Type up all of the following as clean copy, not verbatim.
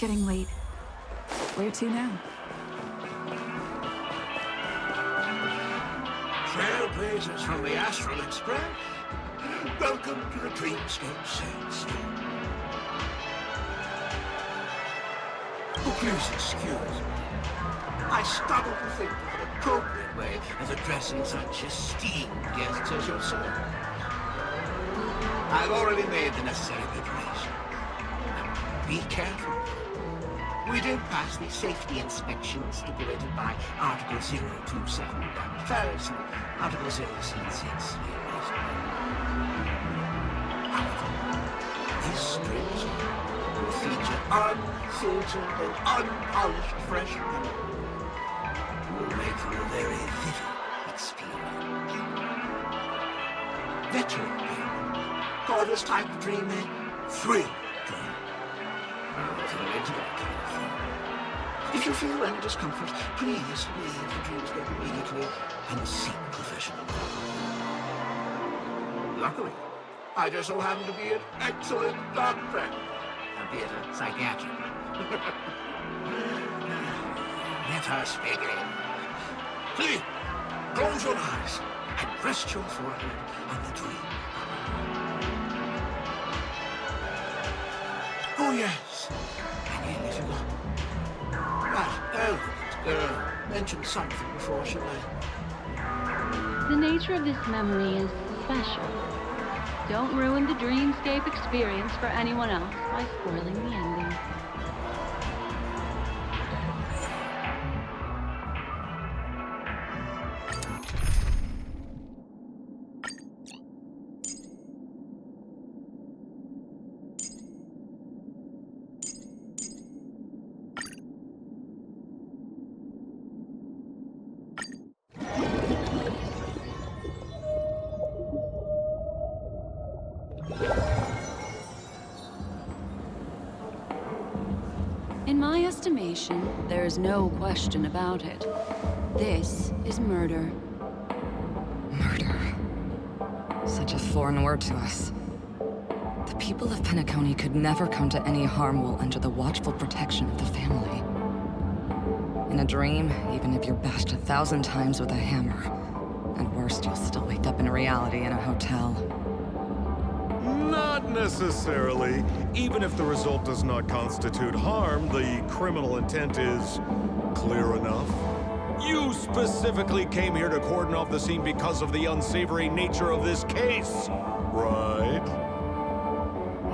getting late. Where to now? Trailblazers from the Astral Express, welcome to the Dreamscape Sandstorm. Oh, please excuse me. I struggle to think of an appropriate way of addressing such esteemed guests as yourself. I've already made the necessary preparation. Be careful. We did pass the safety inspection stipulated by Article 027 First and Article 066. However, this script will feature unfiltered and unpolished fresh memory. It will make for a very vivid experience. Veteran game. Call this type of dream a thrill dream. If you're into that kind of thing. If you feel any discomfort, please leave the dreamscape immediately and seek professional help. Luckily, I just so happen to be an excellent doctor, albeit a psychiatric. Let us begin. Please, close your eyes and rest your forehead on the dream. Oh, yes. I nearly forgot. Right, girl mentioned something before she left. The nature of this memory is special. Don't ruin the dreamscape experience for anyone else by spoiling the ending. In my estimation, there is no question about it. This is murder. Murder. Such a foreign word to us. The people of Penacony could never come to any harm while under the watchful protection of the family. In a dream, even if you're bashed 1,000 times with a hammer, at worst, you'll still wake up in reality in a hotel. Not necessarily. Even if the result does not constitute harm, the criminal intent is clear enough. You specifically came here to cordon off the scene because of the unsavory nature of this case, right?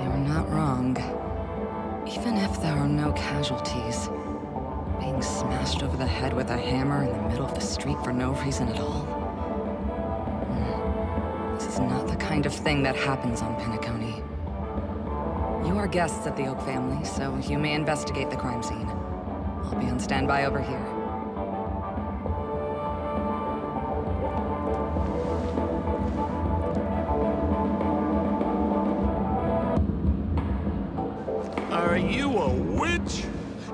You're not wrong. Even if there are no casualties, being smashed over the head with a hammer in the middle of the street for no reason at all. This is not the kind of thing that happens on Penacony. You are guests at the Oak family, so you may investigate the crime scene. I'll be on standby over here. Are you a witch?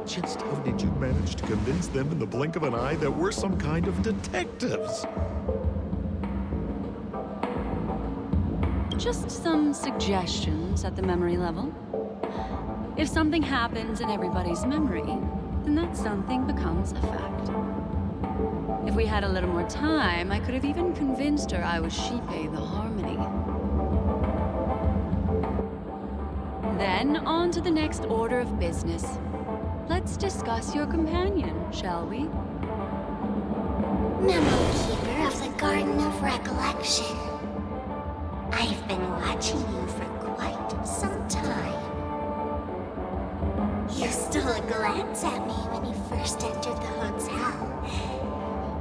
Just how did you manage to convince them in the blink of an eye that we're some kind of detectives? Just some suggestions at the memory level. If something happens in everybody's memory, then that something becomes a fact. If we had a little more time, I could have even convinced her I was Shipe the Harmony. Then, on to the next order of business. Let's discuss your companion, shall we? Memo Keeper of the Garden of Recollection. I've been watching you for quite some time. You stole a glance at me when you first entered the hotel.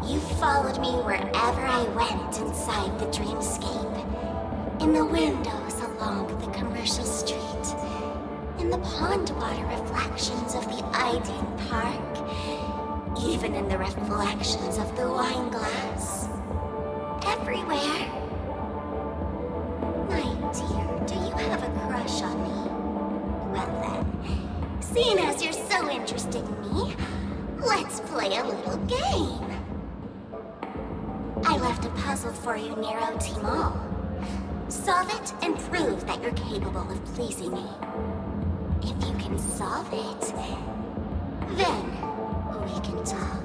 You followed me wherever I went inside the dreamscape. In the windows along the commercial street. In the pond water reflections of the Iden Park. Even in the reflections of the wine glass. Everywhere. My dear, do you have a crush on me? Well then, seeing as you're so interested in me, let's play a little game. I left a puzzle for you near OT Mall. Solve it and prove that you're capable of pleasing me. If you can solve it, then we can talk.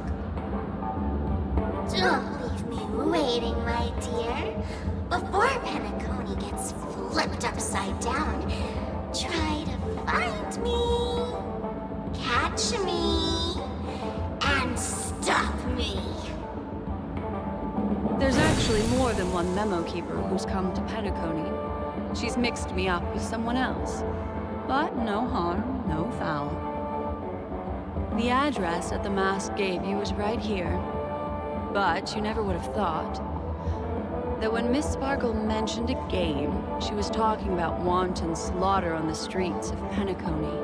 Don't leave me waiting, my dear. Before Penacony gets flipped upside down, try to find me, catch me, and stop me. There's actually more than one memo keeper who's come to Penacony. She's mixed me up with someone else. But no harm, no foul. The address that the mask gave you is right here. But you never would have thought that when Miss Sparkle mentioned a game, she was talking about wanton slaughter on the streets of Penacony.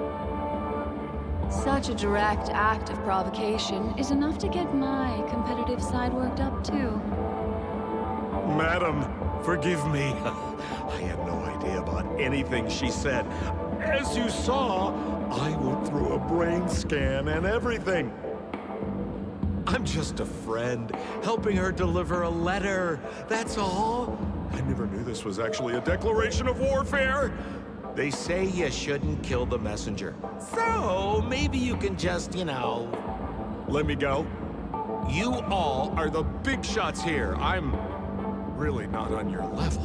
Such a direct act of provocation is enough to get my competitive side worked up too. Madam, forgive me. I had no idea about anything she said. As you saw, I went through a brain scan and everything. I'm just a friend, helping her deliver a letter, that's all. I never knew this was actually a declaration of warfare. They say you shouldn't kill the messenger. So, maybe you can just, let me go. You all are the big shots here. I'm really not on your level.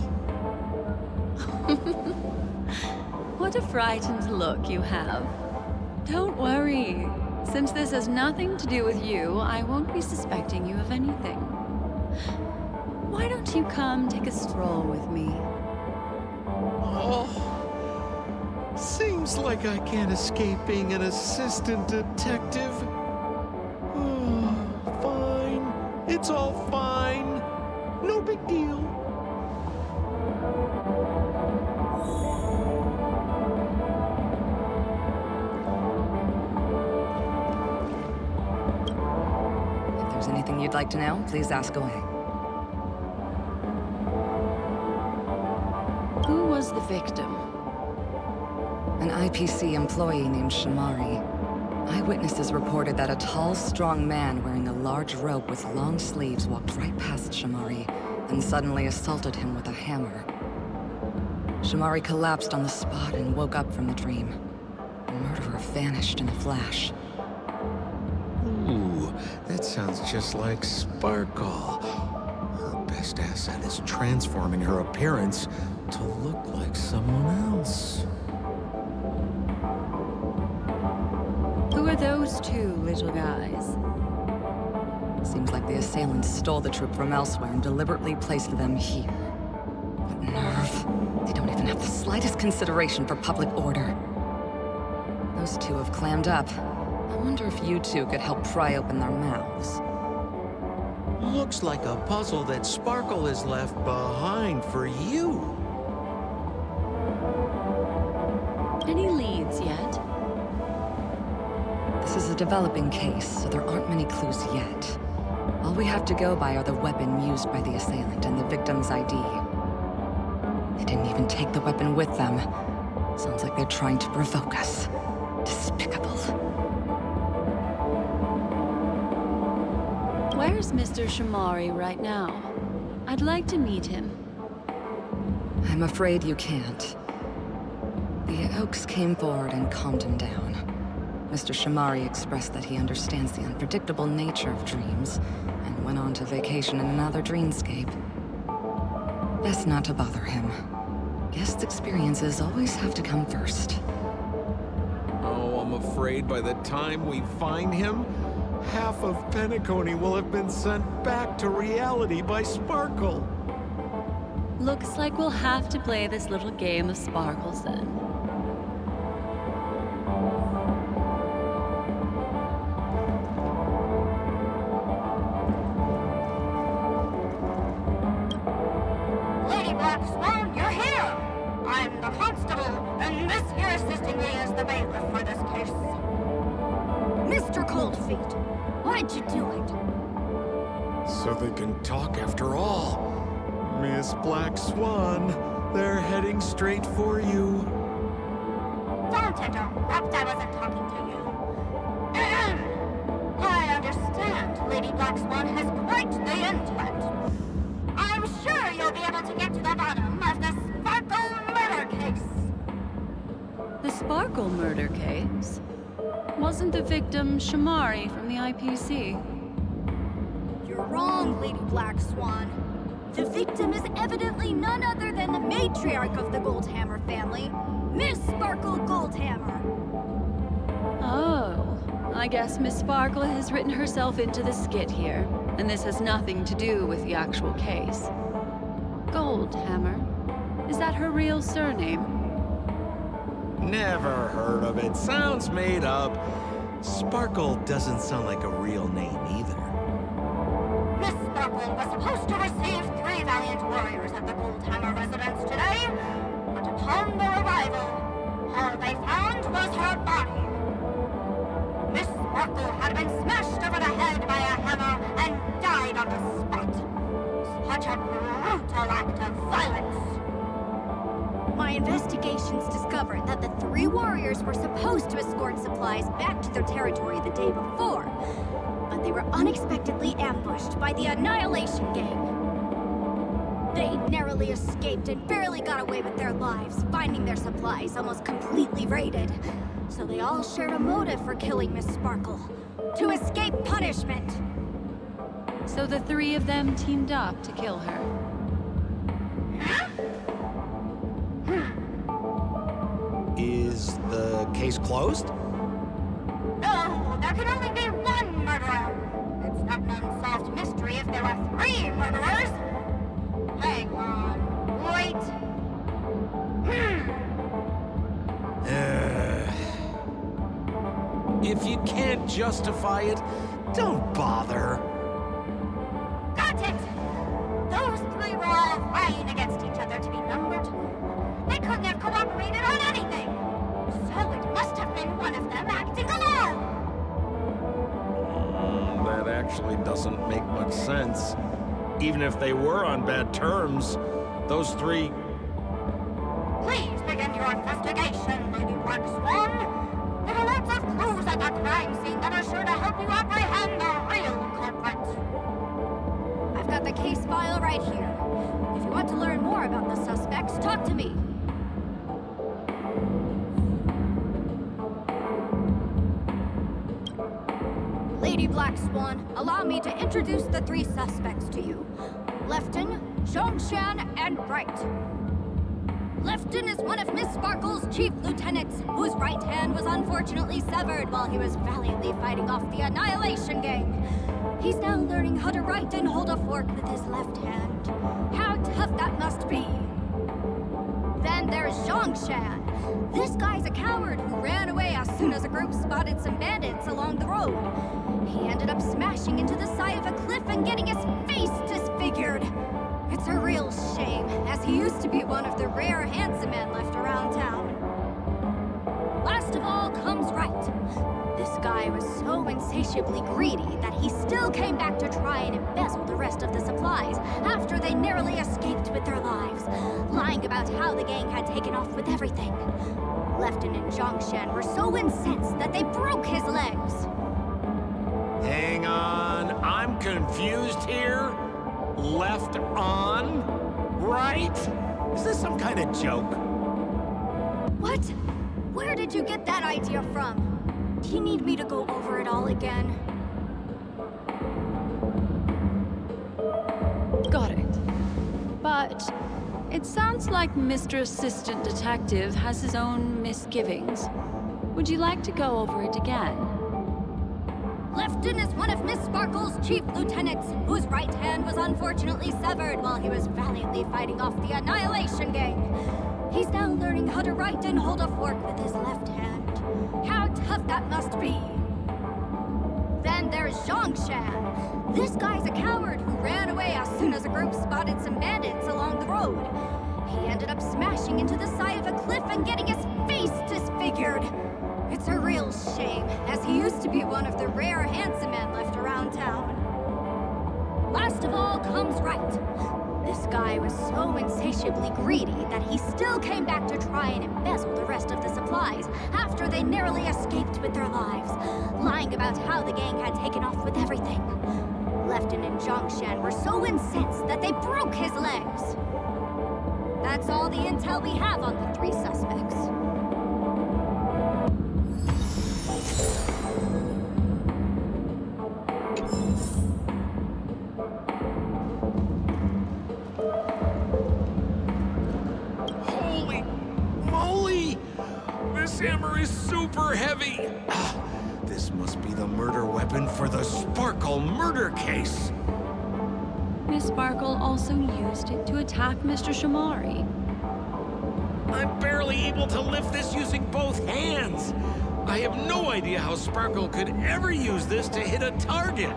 What a frightened look you have. Don't worry. Since this has nothing to do with you, I won't be suspecting you of anything. Why don't you come take a stroll with me? Oh, seems like I can't escape being an assistant detective. Fine. It's all fine. No big deal. Anything you'd like to know, please ask away. Who was the victim? An IPC employee named Shamari. Eyewitnesses reported that a tall, strong man wearing a large robe with long sleeves walked right past Shamari and suddenly assaulted him with a hammer. Shamari collapsed on the spot and woke up from the dream. The murderer vanished in a flash. Ooh, that sounds just like Sparkle. Her best asset is transforming her appearance to look like someone else. Who are those two little guys? Seems like the assailants stole the troop from elsewhere and deliberately placed them here. What nerve. They don't even have the slightest consideration for public order. Those two have clammed up. I wonder if you two could help pry open their mouths. Looks like a puzzle that Sparkle has left behind for you. Any leads yet? This is a developing case, so there aren't many clues yet. All we have to go by are the weapon used by the assailant and the victim's ID. They didn't even take the weapon with them. Sounds like they're trying to provoke us. Despicable. Where's Mr. Shamari right now? I'd like to meet him. I'm afraid you can't. The Oaks came forward and calmed him down. Mr. Shamari expressed that he understands the unpredictable nature of dreams, and went on to vacation in another dreamscape. Best not to bother him. Guest experiences always have to come first. Oh, I'm afraid by the time we find him, half of Penacony will have been sent back to reality by Sparkle. Looks like we'll have to play this little game of sparkles then. Lady Black Swan, you're here! I'm the constable, and this here assisting me is the bailiff for this case. Mr. Coldfeet, why'd you do it? So they can talk after all. Miss Black Swan, they're heading straight for you. Don't interrupt, I wasn't talking to you. I understand Lady Black Swan has quite the intellect. I'm sure you'll be able to get to the bottom of this Sparkle murder case. The Sparkle Sparkle murder case. Wasn't the victim Shamari from the IPC? You're wrong, Lady Black Swan. The victim is evidently none other than the matriarch of the Goldhammer family, Miss Sparkle Goldhammer. Oh, I guess Miss Sparkle has written herself into the skit here, and this has nothing to do with the actual case. Goldhammer? Is that her real surname? Never heard of it. Sounds made up. Sparkle doesn't sound like a real name either. Miss Sparkle was supposed to receive 3 valiant warriors at the Goldhammer residence today, but upon their arrival, all they found was her body. Miss Sparkle had been smashed over the head by a hammer and died on the spot. Such a brutal act of violence. My investigations discovered that the 3 warriors were supposed to escort supplies back to their territory the day before, but they were unexpectedly ambushed by the Annihilation Gang. They narrowly escaped and barely got away with their lives, finding their supplies almost completely raided. So they all shared a motive for killing Miss Sparkle, to escape punishment. So the 3 of them teamed up to kill her. Is the case closed? No, there can only be one murderer. It's not an unsolved mystery if there are 3 murderers. Hang on, wait. If you can't justify it, don't bother. Got it! Those 3 were all vying against each other to be number 2. They couldn't have cooperated on anything. So it must have been one of them acting alone. That actually doesn't make much sense. Even if they were on bad terms, those 3... Please begin your investigation, Lady Black Swan. There are lots of clues at the crime scene that are sure to help you apprehend the real culprit. I've got the case file right here. If you want to learn more about the suspects, talk to me. Lady Black Swan, allow me to introduce the 3 suspects to you. Lefton, Zhongshan, and Bright. Lefton is one of Miss Sparkle's chief lieutenants, whose right hand was unfortunately severed while he was valiantly fighting off the Annihilation Gang. He's now learning how to write and hold a fork with his left hand. How tough that must be. Then there's Zhongshan. This guy's a coward who ran away as soon as a group spotted some bandits along the road. He ended up smashing into the side of a cliff and getting his face disfigured. It's a real shame, as he used to be one of the rare handsome men left around town. Last of all comes Wright. This guy was so insatiably greedy that he still came back to try and embezzle the rest of the supplies after they narrowly escaped with their lives, lying about how the gang had taken off with everything. Lefton and Zhongshan were so incensed that they broke his legs. Hang on, I'm confused here. Left on? Right? Is this some kind of joke? What? Where did you get that idea from? Do you need me to go over it all again? Got it. But it sounds like Mr. Assistant Detective has his own misgivings. Would you like to go over it again? Lefton is one of Miss Sparkle's chief lieutenants, whose right hand was unfortunately severed while he was valiantly fighting off the Annihilation Gang. He's now learning how to write and hold a fork with his left hand. How tough that must be. Then there's Zhongshan. This guy's a coward who ran away as soon as a group spotted some bandits along the road. He ended up smashing into the side of a cliff and getting his face disfigured. It's a real shame, as he used to be one of the rare handsome men left around town. Last of all comes Wright. This guy was so insatiably greedy that he still came back to try and embezzle the rest of the supplies after they narrowly escaped with their lives, lying about how the gang had taken off with everything. Lefton and Zhongshan were so incensed that they broke his legs. That's all the intel we have on the 3 suspects. This hammer is super heavy. This must be the murder weapon for the Sparkle murder case. Miss Sparkle also used it to attack Mr. Shamari. I'm barely able to lift this using both hands. I have no idea how Sparkle could ever use this to hit a target.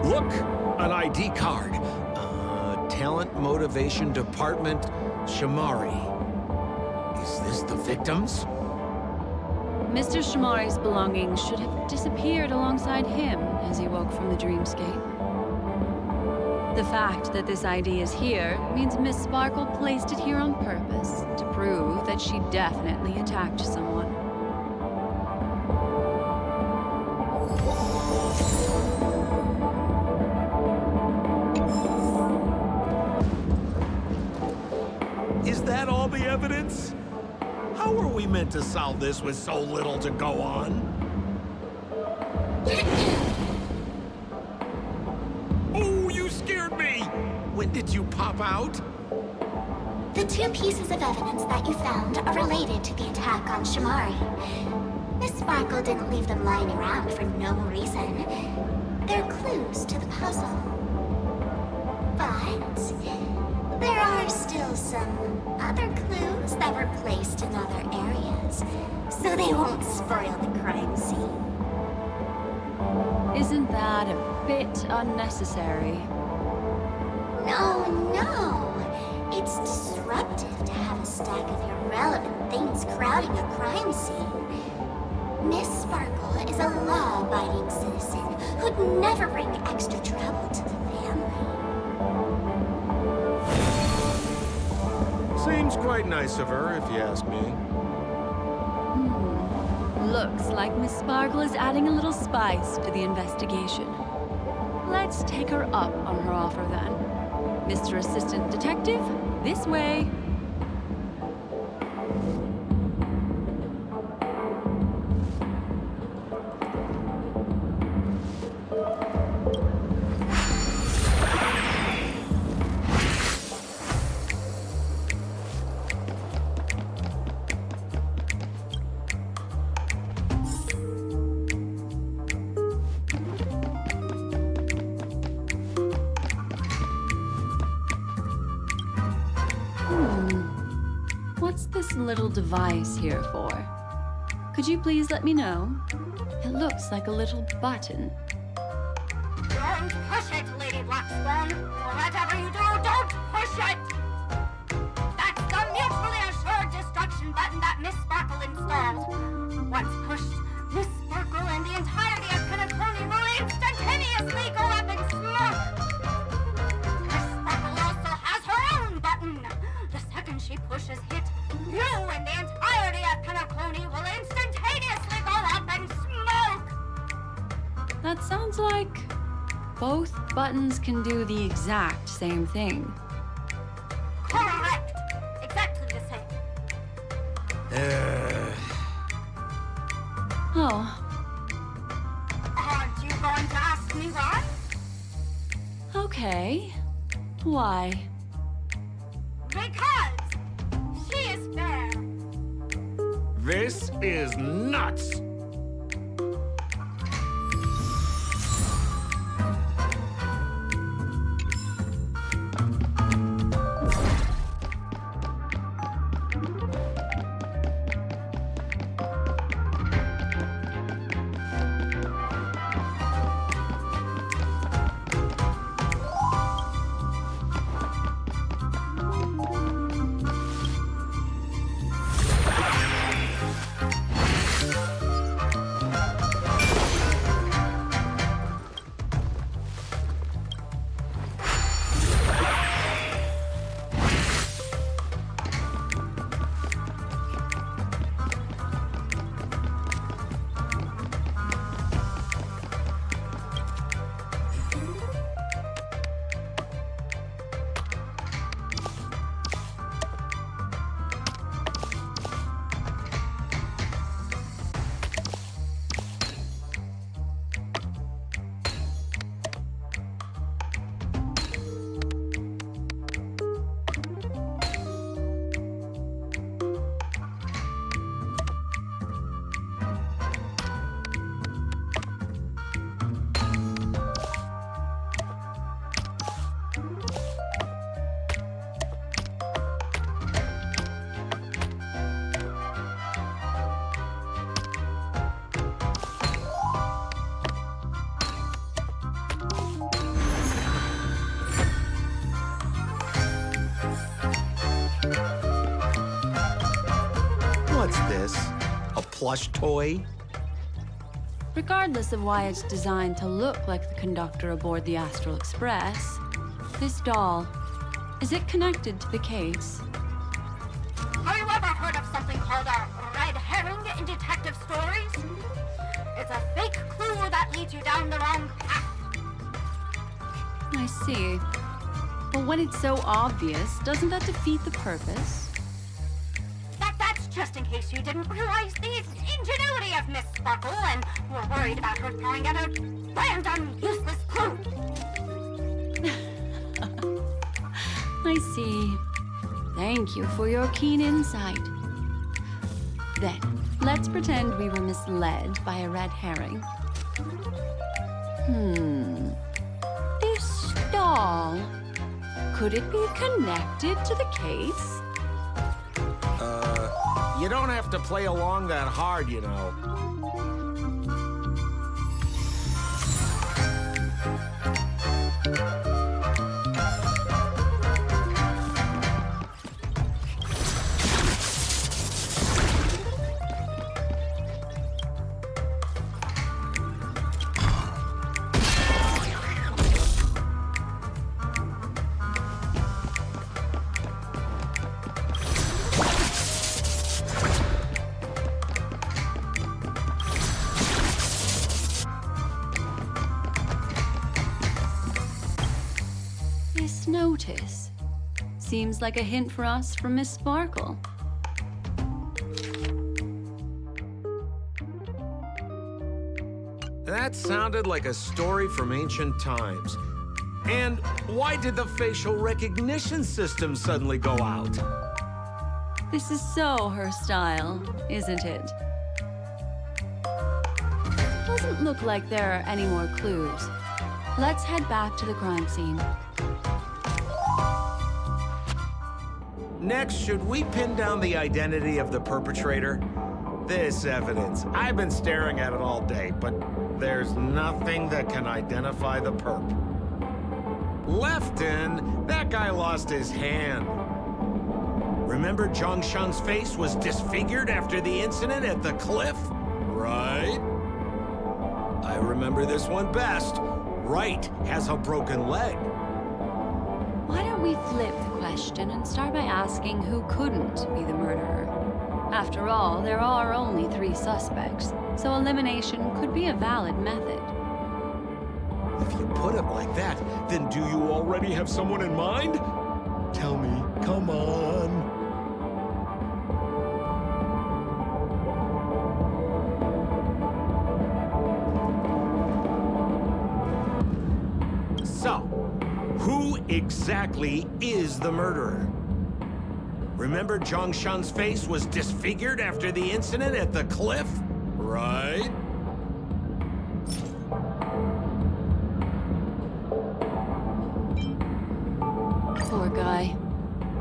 Look, an ID card. Talent Motivation Department, Shamari. Is this the victims? Mr. Shamari's belongings should have disappeared alongside him as he woke from the dreamscape. The fact that this ID is here means Miss Sparkle placed it here on purpose to prove that she definitely attacked someone. Is that all the evidence? How are we meant to solve this with so little to go on? Oh, you scared me! When did you pop out? The two pieces of evidence that you found are related to the attack on Shamari. Miss Sparkle didn't leave them lying around for no reason. They're clues to the puzzle. But there are still some other clues that were placed in other areas, so they won't spoil the crime scene. Isn't that a bit unnecessary? No. It's disruptive to have a stack of irrelevant things crowding a crime scene. Miss Sparkle is a law-abiding citizen who'd never bring extra trouble to the family. Seems quite nice of her, if you ask me. Looks like Miss Sparkle is adding a little spice to the investigation. Let's take her up on her offer then. Mr. Assistant Detective, this way. What's this little device here for? Could you please let me know? It looks like a little button. Don't push it, Lady Black Swan. Whatever you do, don't push it! That's the mutually assured destruction button that Miss Sparkle installed. Once pushed, Miss Sparkle and the entirety of Penacony will instantaneously go up in smoke. Miss Sparkle also has her own button. The second she pushes hit, you and the entirety of Penacony will instantaneously go up in smoke. That sounds like both buttons can do the exact same thing. Correct. Exactly the same. Oh, Aren't you going to ask me why? okay. Why? Because she is fair. This is nuts! plush toy? Regardless of why it's designed to look like the conductor aboard the Astral Express, this doll, is it connected to the case? Have you ever heard of something called a red herring in detective stories? It's a fake clue that leads you down the wrong path. I see. But when it's so obvious, doesn't that defeat the purpose? That's just in case you didn't realize the ingenuity of Miss Sparkle and were worried about her throwing out a random, useless clue. I see. Thank you for your keen insight. Then, let's pretend we were misled by a red herring. This doll, could it be connected to the case? You don't have to play along that hard, you know. This notice seems like a hint for us from Miss Sparkle. That sounded like a story from ancient times. And why did the facial recognition system suddenly go out? This is so her style, isn't it? Doesn't look like there are any more clues. Let's head back to the crime scene. Next, should we pin down the identity of the perpetrator? This evidence, I've been staring at it all day, but there's nothing that can identify the perp. Lefton, that guy lost his hand. Remember Zhongshan's face was disfigured after the incident at the cliff? Right? I remember this one best. Right has a broken leg. Why don't we flip the question and start by asking who couldn't be the murderer? After all, there are only 3 suspects, so elimination could be a valid method. If you put it like that, then do you already have someone in mind? Tell me, come on. So, who exactly is the murderer? Remember Zhongshan's face was disfigured after the incident at the cliff? Right? Poor guy.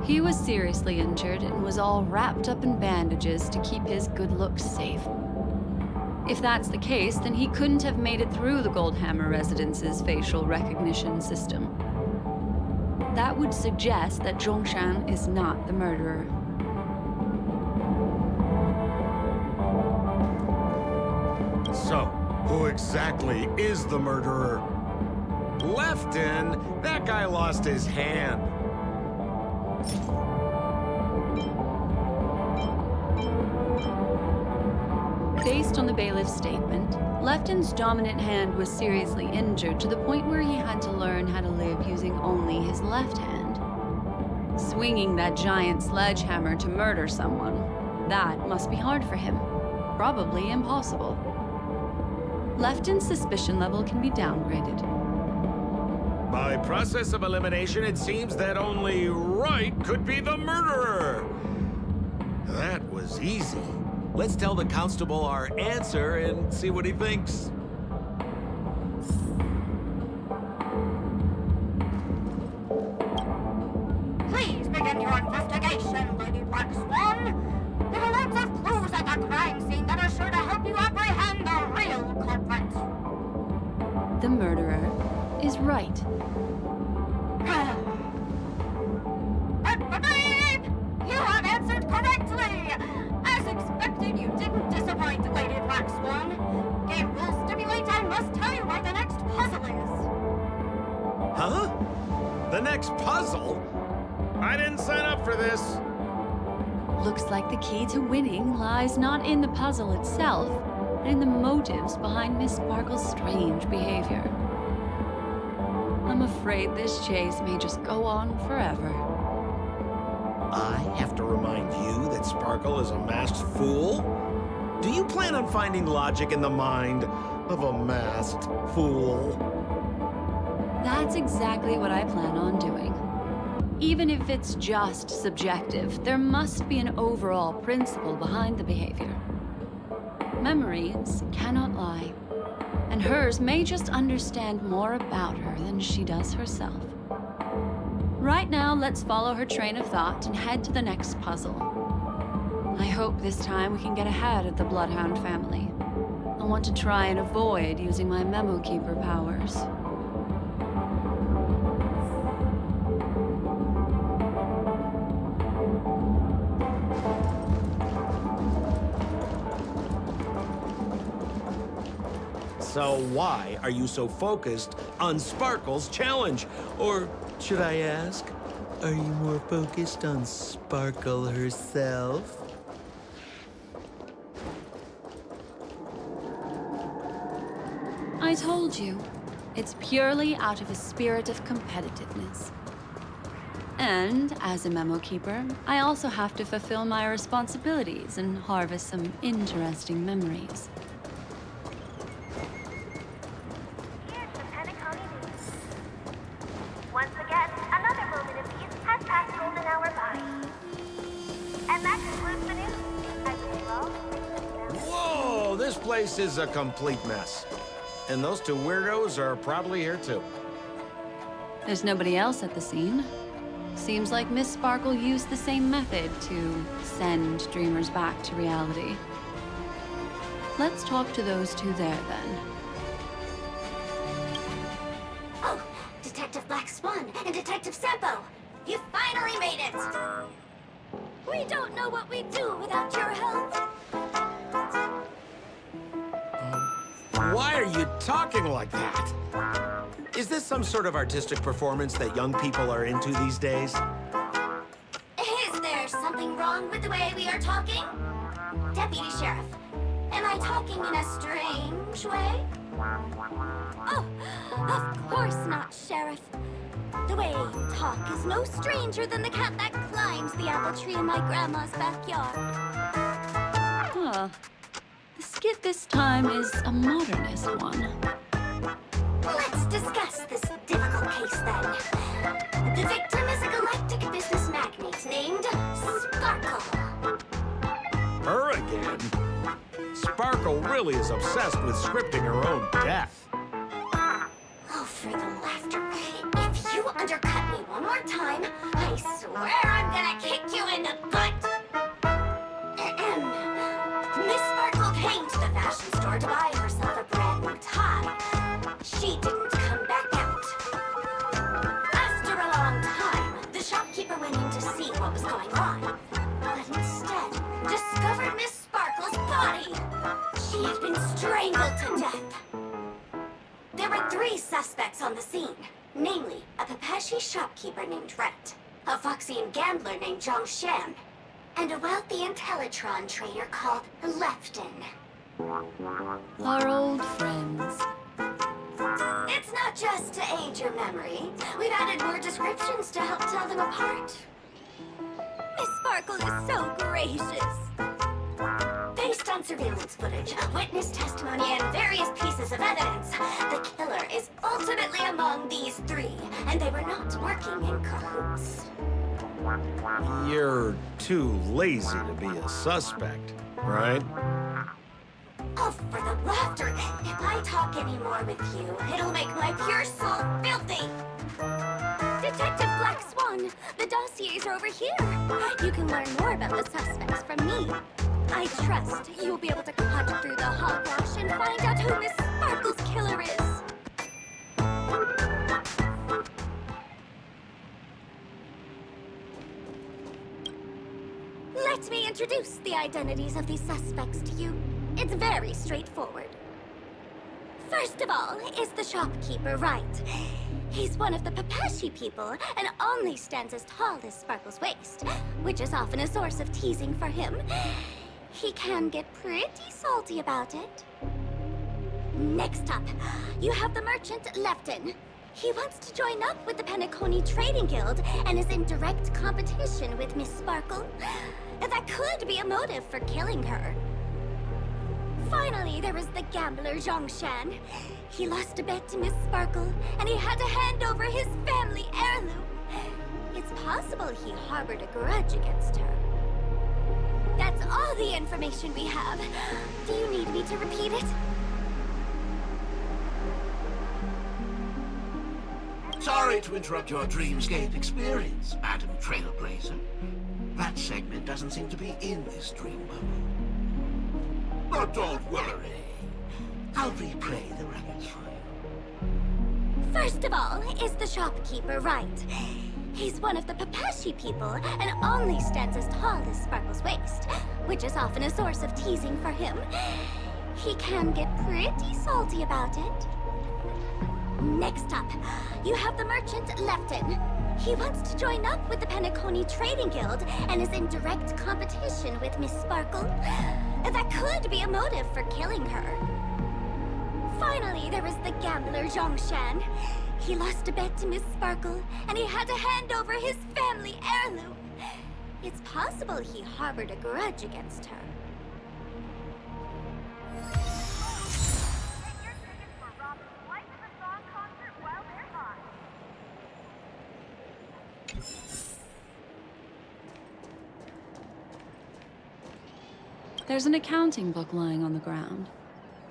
He was seriously injured and was all wrapped up in bandages to keep his good looks safe. If that's the case, then he couldn't have made it through the Goldhammer residence's facial recognition system. That would suggest that Zhongshan is not the murderer. So, who exactly is the murderer? Lefton, that guy lost his hand. Based on the bailiff's statement, Lefton's dominant hand was seriously injured to the point where he had to learn how to live using only his left hand. Swinging that giant sledgehammer to murder someone, that must be hard for him. Probably impossible. Lefton's suspicion level can be downgraded. By process of elimination, it seems that only Wright could be the murderer. That was easy. Let's tell the constable our answer and see what he thinks. Please begin your investigation, Lady Black Swan. There are lots of clues at the crime scene that are sure to help you apprehend the real culprit. The murderer is Wright. You have answered correctly! As expected, you didn't disappoint. next puzzle? I didn't sign up for this. Looks like the key to winning lies not in the puzzle itself, but in the motives behind Miss Sparkle's strange behavior. I'm afraid this chase may just go on forever. I have to remind you that Sparkle is a masked fool? Do you plan on finding logic in the mind of a masked fool? That's exactly what I plan on doing. Even if it's just subjective, there must be an overall principle behind the behavior. Memories cannot lie, and hers may just understand more about her than she does herself. Right now, let's follow her train of thought and head to the next puzzle. I hope this time we can get ahead of the Bloodhound family. I want to try and avoid using my Memo Keeper powers. So why are you so focused on Sparkle's challenge? Or should I ask, are you more focused on Sparkle herself? I told you, it's purely out of a spirit of competitiveness. And as a Memo Keeper, I also have to fulfill my responsibilities and harvest some interesting memories. Here's the Penacony News. Once again, another moment of peace has passed golden hour by. And that concludes the news. I wish you all Whoa, this place is a complete mess. And those two weirdos are probably here too. There's nobody else at the scene. Seems like Miss Sparkle used the same method to send dreamers back to reality. Let's talk to those two there, then. Oh, Detective Black Swan and Detective Sampo! You finally made it! We don't know what we'd do without your help. Why are you talking like that? Is this some sort of artistic performance that young people are into these days? Is there something wrong with the way we are talking? Deputy Sheriff, am I talking in a strange way? Oh, of course not, Sheriff. The way you talk is no stranger than the cat that climbs the apple tree in my grandma's backyard. Huh. The skit this time is a modernist one. Let's discuss this difficult case then. The victim is a galactic business magnate named Sparkle. Her again? Sparkle really is obsessed with scripting her own death. Oh, for the laughter. If you undercut me one more time, I swear I'm gonna kick you in the butt. Miss Sparkle came to the fashion store to buy herself a brand new tie. She didn't come back out. After a long time, the shopkeeper went in to see what was going on, but instead discovered Miss Sparkle's body. She had been strangled to death. There were 3 suspects on the scene, namely a Pepeshi shopkeeper named Rhett, a Foxian gambler named Zhang Shan, and a wealthy Intellitron trader called Lefton. Our old friends. It's not just to aid your memory. We've added more descriptions to help tell them apart. Miss Sparkle is so gracious. Based on surveillance footage, witness testimony, and various pieces of evidence, the killer is ultimately among these 3, and they were not working in cahoots. You're too lazy to be a suspect, right? Oh, for the laughter! If I talk any more with you, it'll make my pure soul filthy! Detective Black Swan, the dossiers are over here. You can learn more about the suspects from me. I trust you'll be able to cut through the hogwash and find out who Miss Sparkle's killer is. Let me introduce the identities of these suspects to you. It's very straightforward. First of all is the shopkeeper, right? He's one of the Papashi people and only stands as tall as Sparkle's waist, which is often a source of teasing for him. He can get pretty salty about it. Next up, you have the merchant Lefton. He wants to join up with the Penacony Trading Guild and is in direct competition with Miss Sparkle. That could be a motive for killing her. Finally, there was the gambler Zhongshan. He lost a bet to Miss Sparkle, and he had to hand over his family heirloom. It's possible he harbored a grudge against her. That's all the information we have. Do you need me to repeat it? Sorry to interrupt your dreamscape experience, Madam Trailblazer. That segment doesn't seem to be in this dream bubble. But don't worry. I'll replay the records for you. First of all, is the shopkeeper right? He's one of the Papashi people and only stands as tall as Sparkle's waist, which is often a source of teasing for him. He can get pretty salty about it. Next up, you have the merchant Lefton. He wants to join up with the Penacony Trading Guild and is in direct competition with Miss Sparkle. That could be a motive for killing her. Finally, there was the gambler Zhongshan. He lost a bet to Miss Sparkle, and he had to hand over his family heirloom. It's possible he harbored a grudge against her. Get your tickets for Robin's Flight to the Song concert while they're hot. There's an accounting book lying on the ground.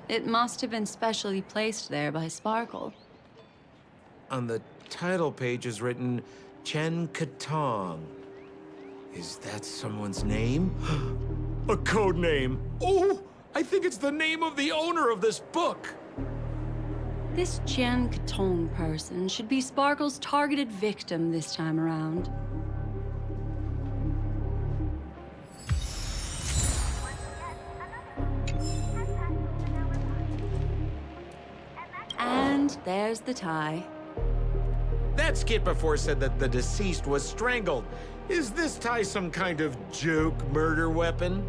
It must have been specially placed there by Sparkle. On the title page is written Chen Katong. Is that someone's name? A code name. Oh, I think it's the name of the owner of this book. This Jian Katong person should be Sparkle's targeted victim this time around. And there's the tie. That skit before said that the deceased was strangled. Is this tie some kind of joke murder weapon?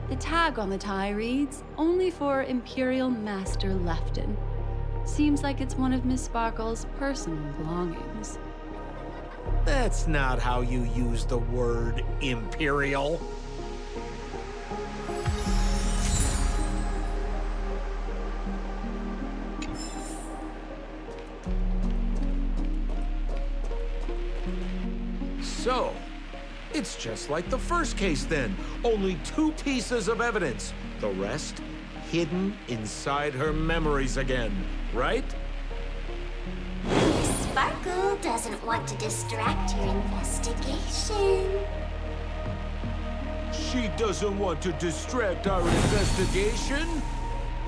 The tag on the tie reads, "Only for Imperial Master Lefton." Seems like it's one of Miss Sparkle's personal belongings. That's not how you use the word imperial. So, it's just like the first case then. Only 2 pieces of evidence. The rest hidden inside her memories again, right? Miss Sparkle doesn't want to distract your investigation. She doesn't want to distract our investigation?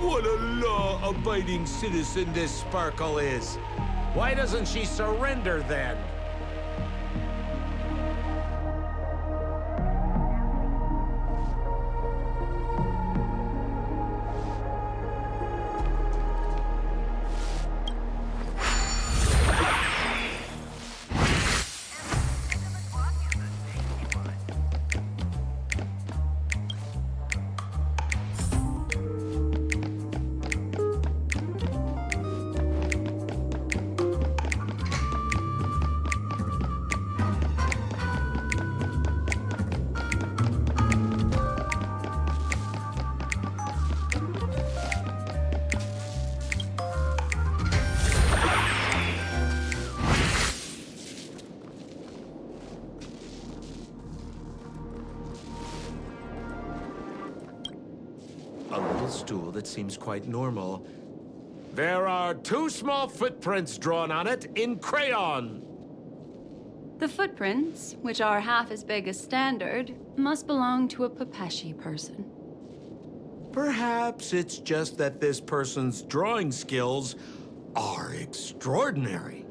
What a law-abiding citizen this Sparkle is. Why doesn't she surrender then? A little stool that seems quite normal. There are 2 small footprints drawn on it in crayon. The footprints, which are half as big as standard, must belong to a Papashi person. Perhaps it's just that this person's drawing skills are extraordinary.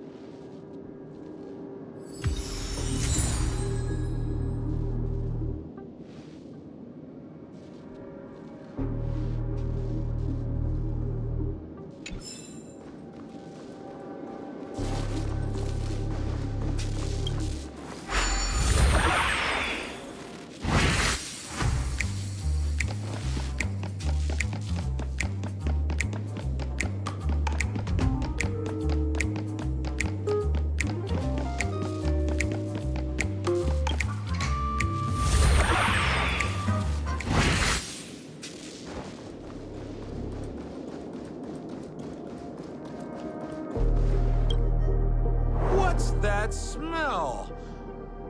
that smell?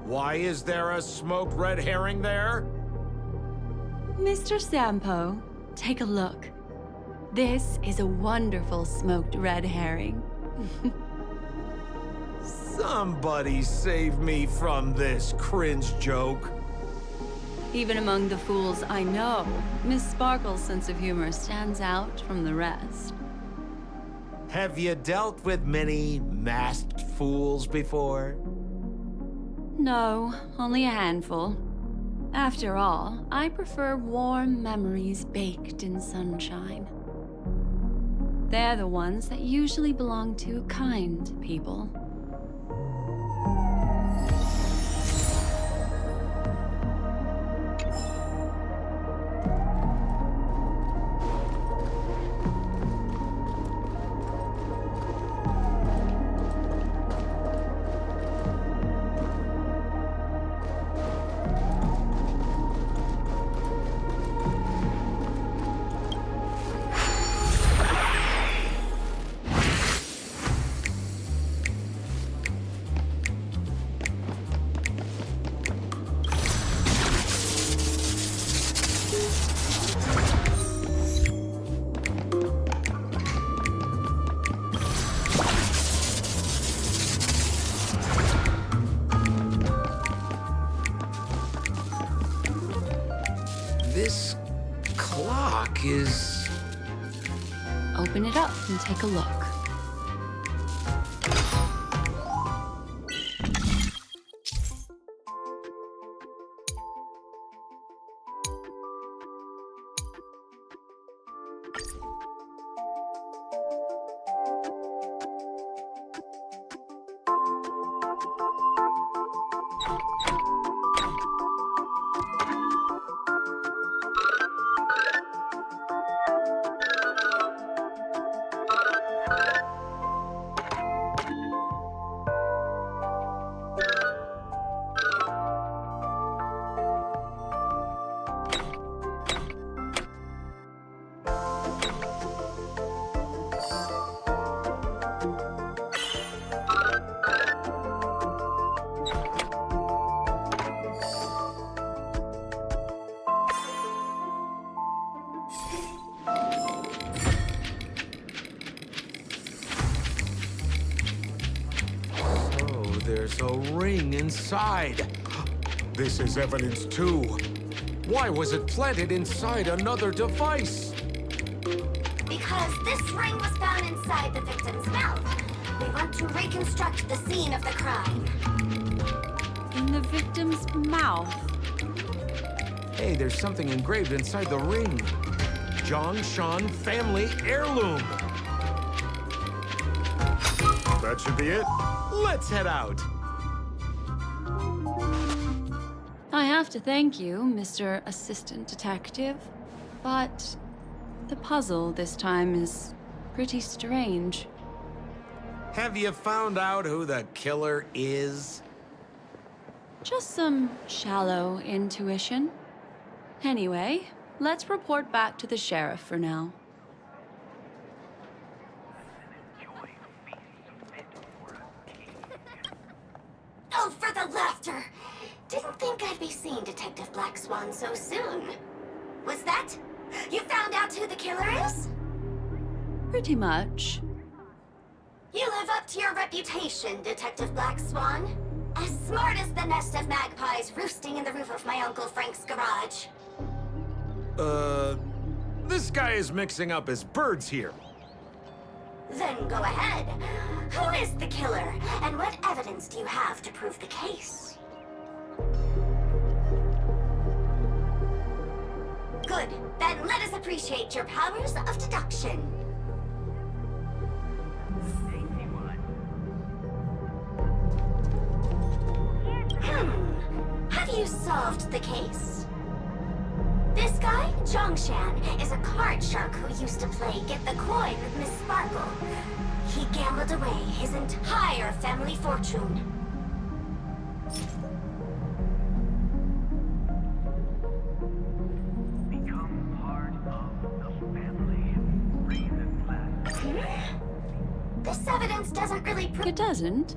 Why is there a smoked red herring there? Mr. Sampo, take a look. This is a wonderful smoked red herring. Somebody save me from this cringe joke. Even among the fools I know, Miss Sparkle's sense of humor stands out from the rest. Have you dealt with many masked fools before? No, only a handful. After all, I prefer warm memories baked in sunshine. They're the ones that usually belong to kind people. This clock is... Open it up and take a look. There's a ring inside. This is evidence too. Why was it planted inside another device? Because this ring was found inside the victim's mouth. We want to reconstruct the scene of the crime. In the victim's mouth. Hey, there's something engraved inside the ring. Zhongshan family heirloom. That should be it. Let's head out. I have to thank you, Mr. Assistant Detective, but the puzzle this time is pretty strange. Have you found out who the killer is? Just some shallow intuition. Anyway, let's report back to the sheriff for now. Oh, for the laughter! Didn't think I'd be seeing Detective Black Swan so soon. Was that? You found out who the killer is? Pretty much. You live up to your reputation, Detective Black Swan. As smart as the nest of magpies roosting in the roof of my Uncle Frank's garage. This guy is mixing up his birds here. Then go ahead. Who is the killer, and what evidence do you have to prove the case? Good. Then let us appreciate your powers of deduction. Have you solved the case? This guy, Zhongshan, is a card shark who used to play Get the Coin with Miss Sparkle. He gambled away his entire family fortune. Become part of the family. Raise it flat. This evidence doesn't really prove... It doesn't?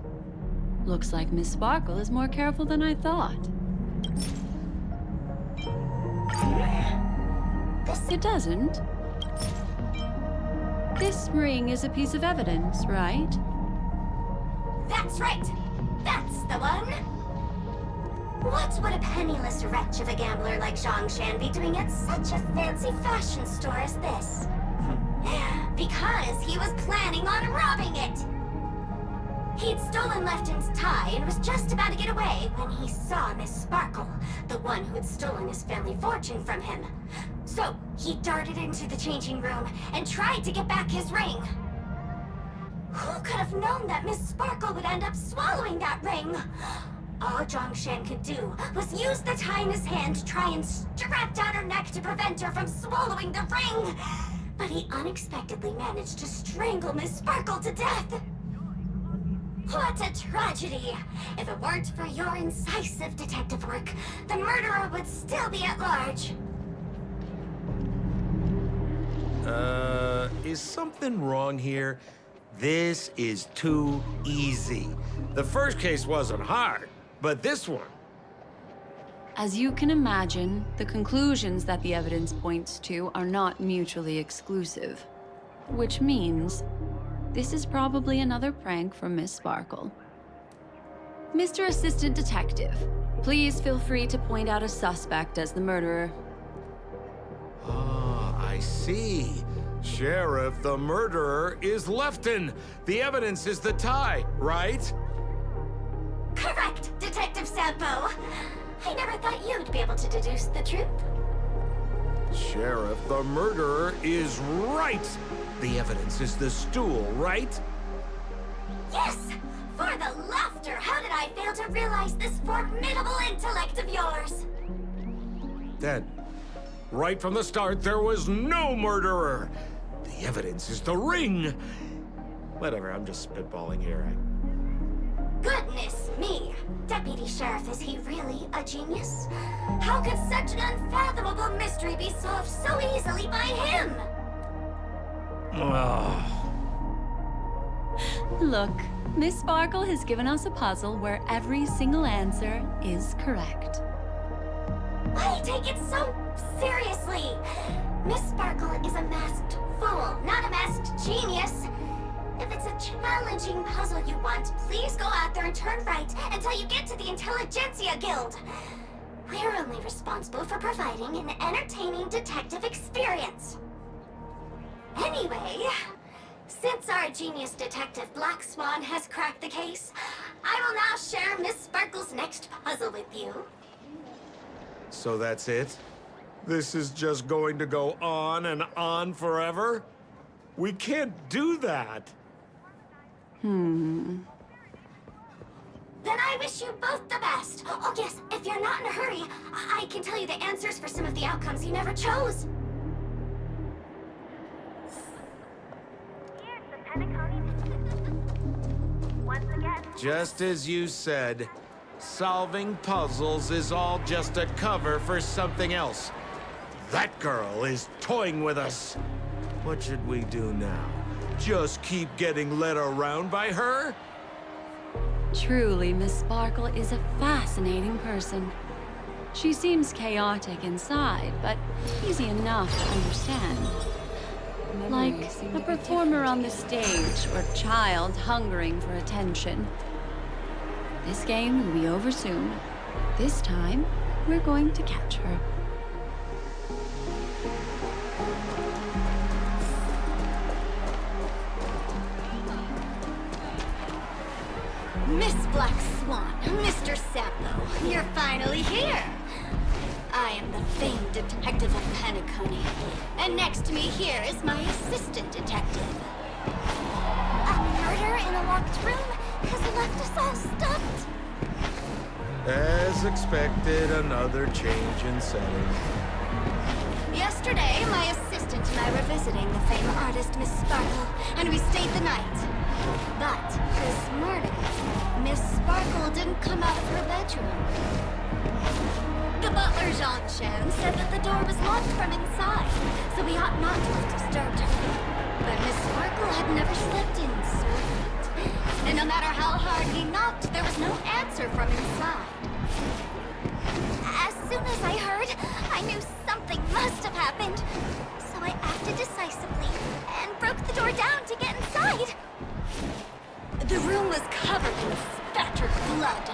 Looks like Miss Sparkle is more careful than I thought. It doesn't. This ring is a piece of evidence, right? That's right. That's the one. What would a penniless wretch of a gambler like Zhongshan be doing at such a fancy fashion store as this? Because he was planning on robbing it. He'd stolen Lefton's tie and was just about to get away when he saw Miss Sparkle, the one who'd stolen his family fortune from him. So he darted into the changing room and tried to get back his ring. Who could have known that Miss Sparkle would end up swallowing that ring? All Zhongshan could do was use the tie in his hand to try and strap down her neck to prevent her from swallowing the ring. But he unexpectedly managed to strangle Miss Sparkle to death. What a tragedy! If it weren't for your incisive detective work, the murderer would still be at large. Is something wrong here? This is too easy. The first case wasn't hard, but this one... As you can imagine, the conclusions that the evidence points to are not mutually exclusive. Which means, this is probably another prank from Miss Sparkle. Mr. Assistant Detective, please feel free to point out a suspect as the murderer. Ah, I see. Sheriff, the murderer is Lefton. The evidence is the tie, right? Correct, Detective Sampo. I never thought you'd be able to deduce the truth. Sheriff, the murderer is right. The evidence is the stool, right? Yes! For the laughter, how did I fail to realize this formidable intellect of yours? Then, right from the start, there was no murderer. The evidence is the ring. Whatever, I'm just spitballing here. Goodness me! Deputy Sheriff, is he really a genius? How could such an unfathomable mystery be solved so easily by him? Look, Miss Sparkle has given us a puzzle where every single answer is correct. Why take it so seriously? Miss Sparkle is a masked fool, not a masked genius. If it's a challenging puzzle you want, please go out there and turn right until you get to the Intelligentsia Guild. We're only responsible for providing an entertaining detective experience. Anyway, since our genius detective Black Swan has cracked the case, I will now share Miss Sparkle's next puzzle with you. So that's it? This is just going to go on and on forever? We can't do that. Then I wish you both the best. Oh yes, if you're not in a hurry, I can tell you the answers for some of the outcomes you never chose. Here's the Penacony. Once again, Just as you said, solving puzzles is all just a cover for something else. That girl is toying with us. What should we do now? Just keep getting led around by her? Truly, Miss Sparkle is a fascinating person. She seems chaotic inside, but easy enough to understand. Like a performer on the stage or child hungering for attention. This game will be over soon. This time, we're going to catch her. Miss Black Swan, Mr. Sampo, you're finally here. I am the famed detective of Penacony, and next to me here is my assistant detective. A murder in a locked room has left us all stumped. As expected, another change in setting. Yesterday, my assistant and I were visiting the famed artist Miss Sparkle, and we stayed the night. But this morning, Miss Sparkle didn't come out of her bedroom. The butler, Zhongshan, said that the door was locked from inside, so we ought not to have disturbed her. But Miss Sparkle had never slept in so late. And matter how hard he knocked, there was no answer from inside. As soon as I heard, I knew something must have happened. So I acted decisively and broke the door down to get inside. The room was covered in spattered blood.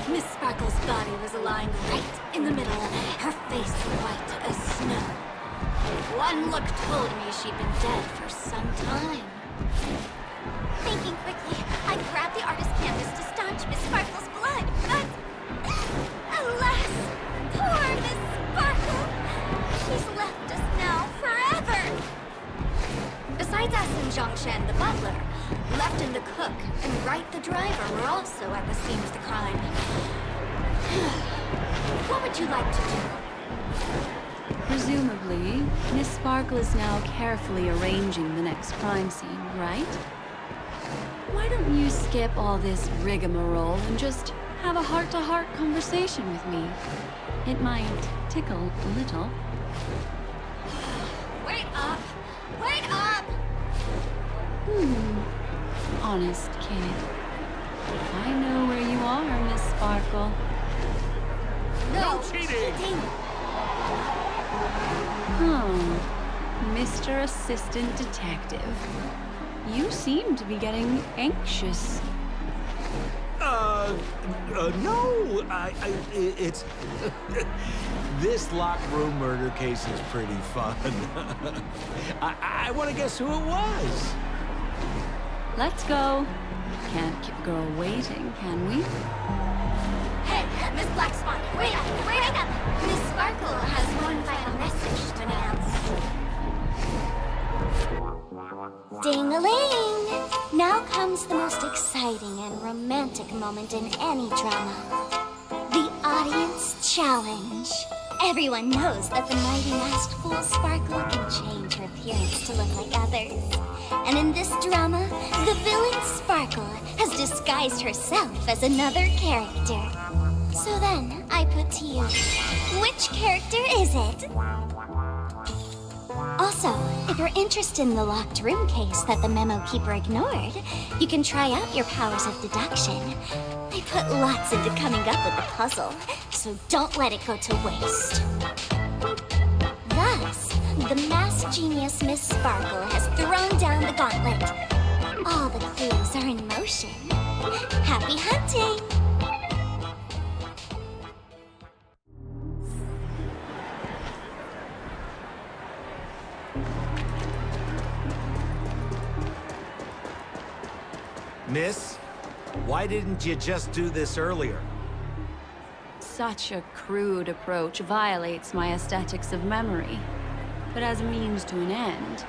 Miss Sparkle's body was lying right in the middle, her face white as snow. One look told me she'd been dead for some time. Thinking quickly, I grabbed the artist canvas to staunch Miss Sparkle's blood, but alas, poor Miss Sparkle! She's left us now forever! Besides us and Zhongshan the butler, Lefton the cook and Wright the driver were also at the scene of the crime. What would you like to do? Presumably, Miss Sparkle is now carefully arranging the next crime scene, right? Why don't you skip all this rigmarole and just have a heart-to-heart conversation with me? It might tickle a little. Wait up! Wait up! Honest kid. I know where you are, Miss Sparkle. No cheating! Mr. Assistant Detective. You seem to be getting anxious. No, it's... This locked room murder case is pretty fun. I want to guess who it was. Let's go. Can't keep a girl waiting, can we? Hey, Miss Black Swan, wait up! Wait up! Miss Sparkle has one final message to announce. Ding-a-ling! Now comes the most exciting and romantic moment in any drama. The audience challenge. Everyone knows that the mighty masked fool Sparkle can change her appearance to look like others. And in this drama, the villain Sparkle has disguised herself as another character. So then, I put to you, which character is it? Also, if you're interested in the locked room case that the memo keeper ignored, you can try out your powers of deduction. I put lots into coming up with the puzzle, so don't let it go to waste. Thus, the masked genius Miss Sparkle has thrown down the gauntlet. All the clues are in motion. Happy hunting! Miss, why didn't you just do this earlier? Such a crude approach violates my aesthetics of memory. But as a means to an end,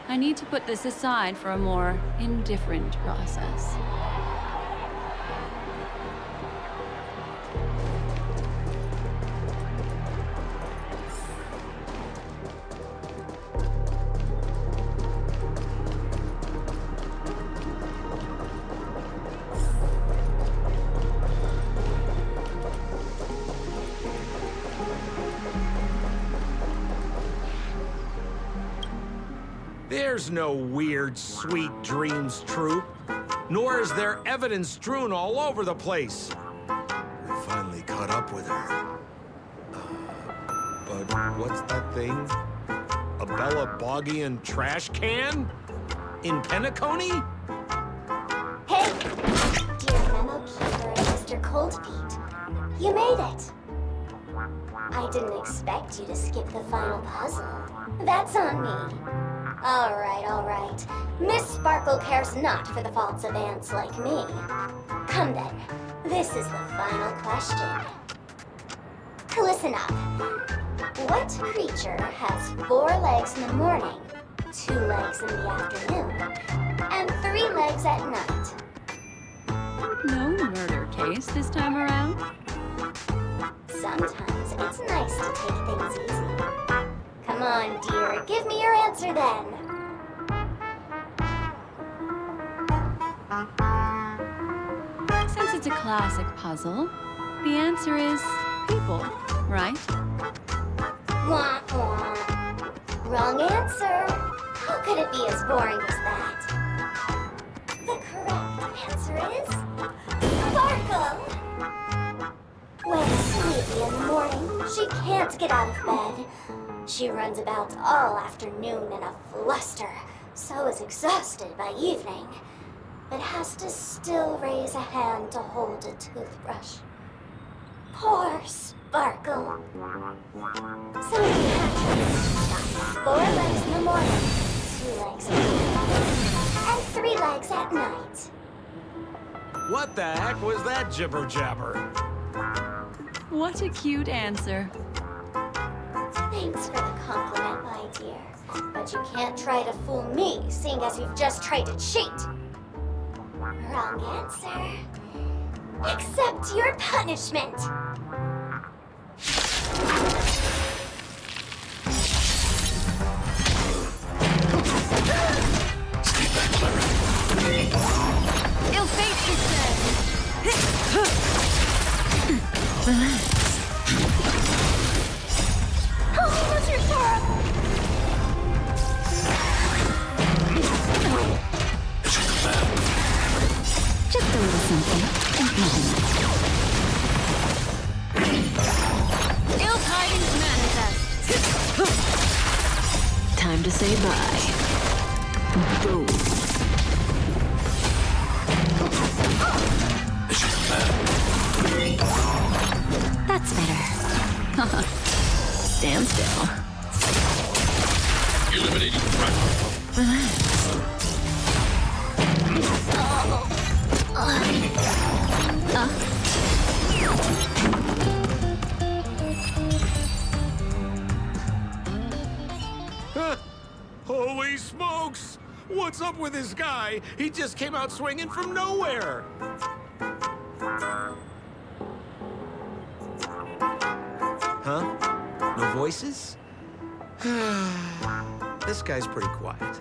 I need to put this aside for a more indifferent process. There's no weird, sweet dreams troupe, nor is there evidence strewn all over the place. We finally caught up with her. But what's that thing? A Bella Boggian trash can? In Penacony? Hey, dear memo keeper and Mr. Coldfeet, you made it. I didn't expect you to skip the final puzzle. That's on me. All right. Miss Sparkle cares not for the faults of ants like me. Come then, this is the final question. Listen up. What creature has 4 legs in the morning, 2 legs in the afternoon, and 3 legs at night? No murder case this time around? Sometimes it's nice to take things easy. Come on, dear, give me your answer then. Since it's a classic puzzle, the answer is people, right? Wah, wah. Wrong answer. How could it be as boring as that? The correct answer is Sparkle. When sleepy in the morning, she can't get out of bed. She runs about all afternoon in a fluster, so is exhausted by evening, but has to still raise a hand to hold a toothbrush. Poor Sparkle. So we have 4 legs in the morning, 2 legs at night, and 3 legs at night. What the heck was that jibber-jabber? What a cute answer. Thanks for the compliment, my dear. But you can't try to fool me, seeing as you've just tried to cheat. Wrong answer. Accept your punishment. Ill fate, you said. Oh, Mr. Sorrow! Just a little something. Ill tidings manifest. Time to say bye. Boom. That's better. Stand still. Eliminating threat. Relax. Holy smokes! What's up with this guy? He just came out swinging from nowhere. Huh? No voices? This guy's pretty quiet.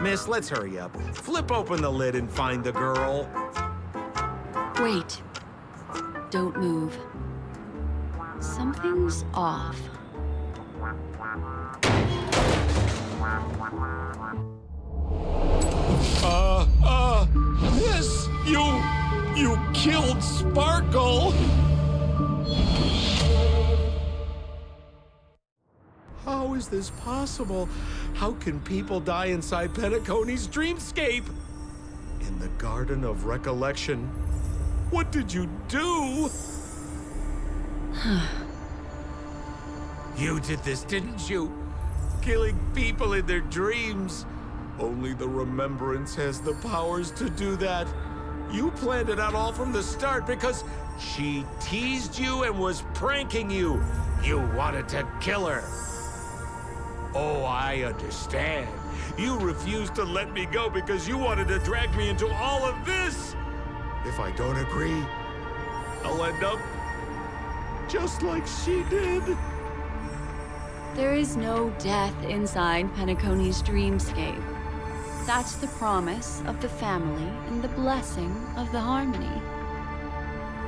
Miss, let's hurry up. Flip open the lid and find the girl. Wait. Don't move. Something's off. Miss, you killed Sparkle. How is this possible? How can people die inside Penacony's dreamscape? In the Garden of Recollection. What did you do? You did this, didn't you? Killing people in their dreams. Only the Remembrance has the powers to do that. You planned it out all from the start because she teased you and was pranking you. You wanted to kill her. Oh, I understand. You refused to let me go because you wanted to drag me into all of this. If I don't agree, I'll end up just like she did. There is no death inside Penacony's dreamscape. That's the promise of the family and the blessing of the harmony.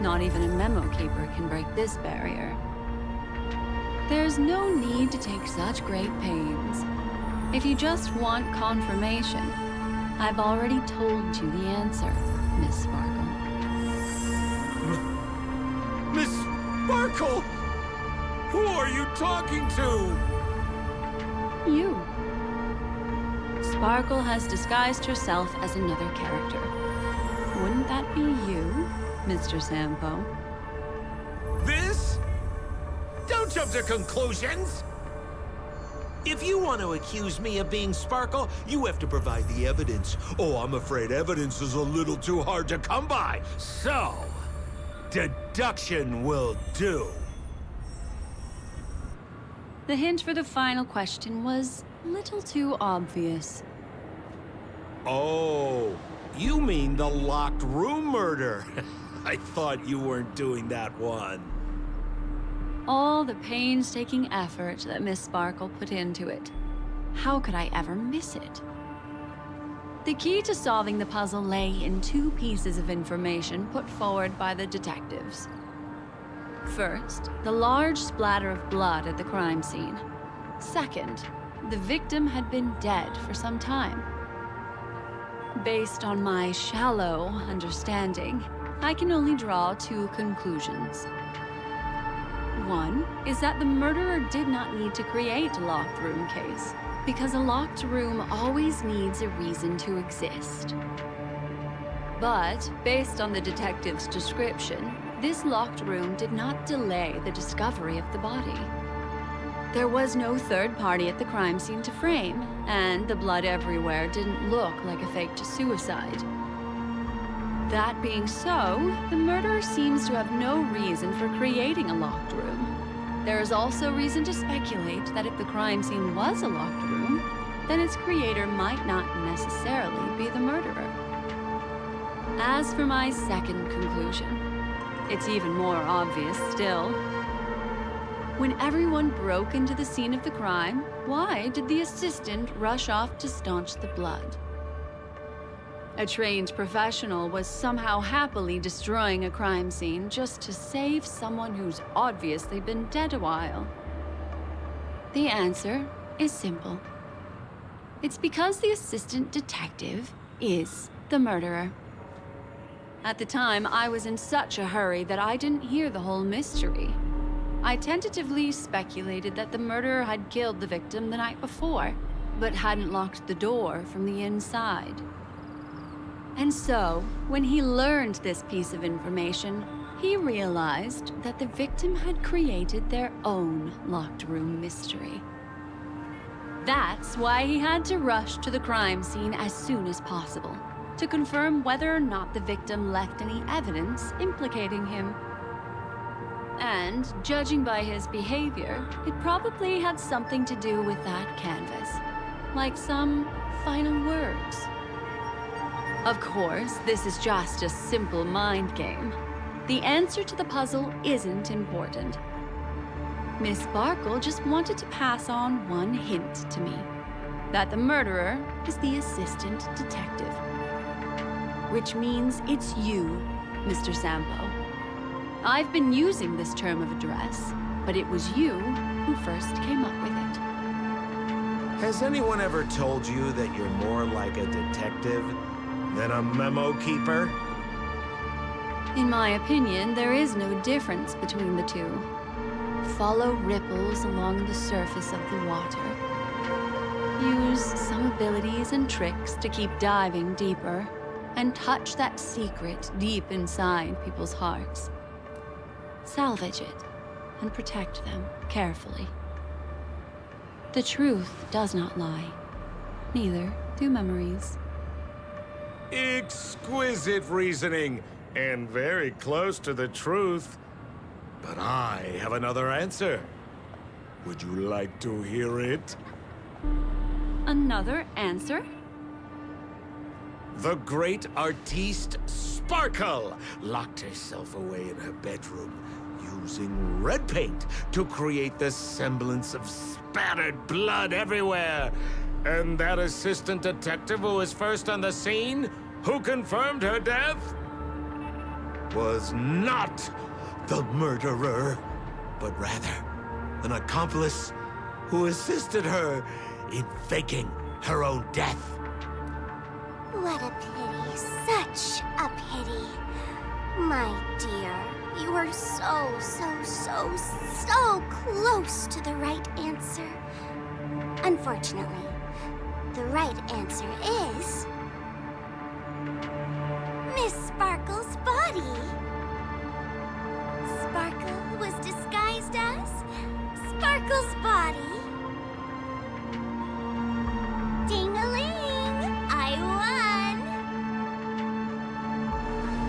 Not even a memo keeper can break this barrier. There's no need to take such great pains. If you just want confirmation, I've already told you the answer, Miss Sparkle. Miss Sparkle! Who are you talking to? You. Sparkle has disguised herself as another character. Wouldn't that be you, Mr. Sampo? This? Don't jump to conclusions! If you want to accuse me of being Sparkle, you have to provide the evidence. Oh, I'm afraid evidence is a little too hard to come by. So, deduction will do. The hint for the final question was a little too obvious. Oh, you mean the locked room murder? I thought you weren't doing that one. All the painstaking effort that Miss Sparkle put into it. How could I ever miss it? The key to solving the puzzle lay in 2 pieces of information put forward by the detectives. First, the large splatter of blood at the crime scene. Second, the victim had been dead for some time. Based on my shallow understanding, I can only draw two conclusions. One is that the murderer did not need to create a locked room case, because a locked room always needs a reason to exist. But, based on the detective's description, this locked room did not delay the discovery of the body. There was no third party at the crime scene to frame, and the blood everywhere didn't look like a faked suicide. That being so, the murderer seems to have no reason for creating a locked room. There is also reason to speculate that if the crime scene was a locked room, then its creator might not necessarily be the murderer. As for my second conclusion, it's even more obvious still. When everyone broke into the scene of the crime, why did the assistant rush off to staunch the blood? A trained professional was somehow happily destroying a crime scene just to save someone who's obviously been dead a while. The answer is simple. It's because the assistant detective is the murderer. At the time, I was in such a hurry that I didn't hear the whole mystery. I tentatively speculated that the murderer had killed the victim the night before, but hadn't locked the door from the inside. And so, when he learned this piece of information, he realized that the victim had created their own locked room mystery. That's why he had to rush to the crime scene as soon as possible, to confirm whether or not the victim left any evidence implicating him. And, judging by his behavior, it probably had something to do with that canvas. Like some final words. Of course, this is just a simple mind game. The answer to the puzzle isn't important. Miss Sparkle just wanted to pass on one hint to me. That the murderer is the assistant detective. Which means it's you, Mr. Sampo. I've been using this term of address, but it was you who first came up with it. Has anyone ever told you that you're more like a detective than a memo keeper? In my opinion, there is no difference between the two. Follow ripples along the surface of the water. Use some abilities and tricks to keep diving deeper, and touch that secret deep inside people's hearts. Salvage it, and protect them carefully. The truth does not lie. Neither do memories. Exquisite reasoning, and very close to the truth. But I have another answer. Would you like to hear it? Another answer? The great artiste Sparkle locked herself away in her bedroom, using red paint to create the semblance of spattered blood everywhere. And that assistant detective who was first on the scene, who confirmed her death, was not the murderer, but rather an accomplice who assisted her in faking her own death. What a pity, such a pity. My dear, you were so close to the right answer. Unfortunately, the right answer is... Miss Sparkle's body. Sparkle was disguised as Sparkle's body. Ding-a-ling! I won!